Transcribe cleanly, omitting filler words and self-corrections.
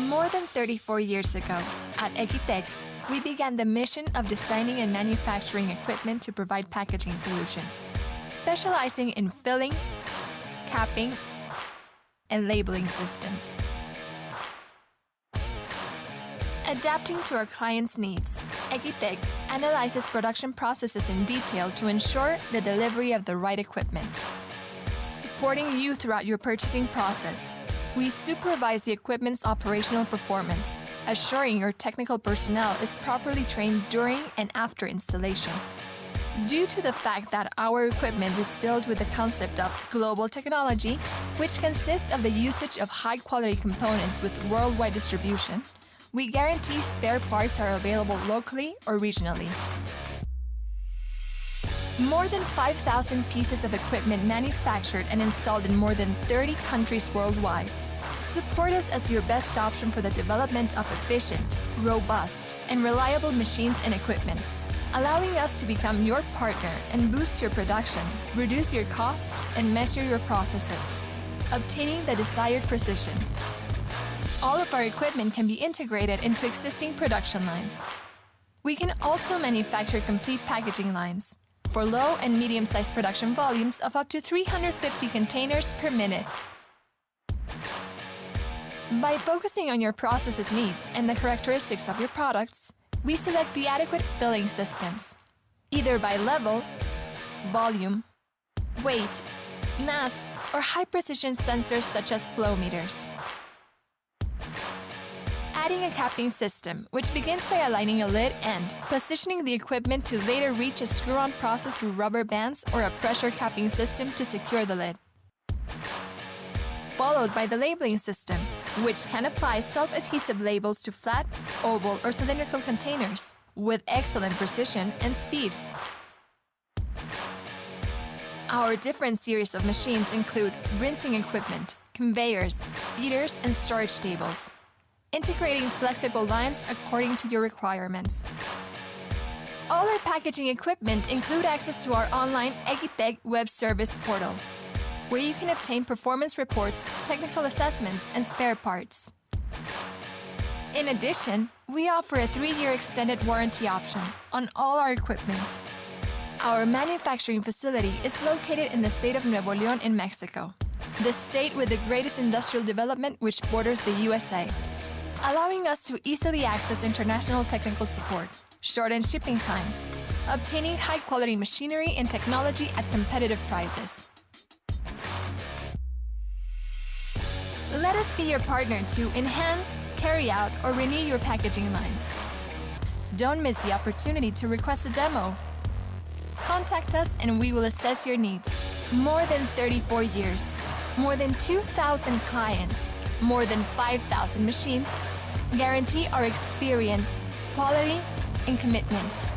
More than 34 years ago, at Equitek, we began the mission of designing and manufacturing equipment to provide packaging solutions, specializing in filling, capping, and labeling systems. Adapting to our clients' needs, Equitek analyzes production processes in detail to ensure the delivery of the right equipment. Supporting you throughout your purchasing process, we supervise the equipment's operational performance, assuring your technical personnel is properly trained during and after installation. Due to the fact that our equipment is built with the concept of global technology, which consists of the usage of high-quality components with worldwide distribution, we guarantee spare parts are available locally or regionally. More than 5,000 pieces of equipment manufactured and installed in more than 30 countries worldwide. Support us as your best option for the development of efficient, robust, and reliable machines and equipment, allowing us to become your partner and boost your production, reduce your costs, and measure your processes, obtaining the desired precision. All of our equipment can be integrated into existing production lines. We can also manufacture complete packaging lines for low and medium-sized production volumes of up to 350 containers per minute. By focusing on your process's needs and the characteristics of your products, we select the adequate filling systems, either by level, volume, weight, mass, or high-precision sensors such as flow meters. Adding a capping system, which begins by aligning a lid and positioning the equipment to later reach a screw-on process through rubber bands or a pressure capping system to secure the lid. Followed by the labeling system, which can apply self-adhesive labels to flat, oval, or cylindrical containers with excellent precision and speed. Our different series of machines include rinsing equipment, conveyors, feeders, and storage tables, integrating flexible lines according to your requirements. All our packaging equipment include access to our online Equitek web service portal, where you can obtain performance reports, technical assessments, and spare parts. In addition, we offer a 3-year extended warranty option on all our equipment. Our manufacturing facility is located in the state of Nuevo León in Mexico, the state with the greatest industrial development which borders the USA, allowing us to easily access international technical support, shorten shipping times, obtaining high-quality machinery and technology at competitive prices. Let us be your partner to enhance, carry out, or renew your packaging lines. Don't miss the opportunity to request a demo. Contact us and we will assess your needs. More than 34 years, more than 2,000 clients, more than 5,000 machines guarantee our experience, quality, and commitment.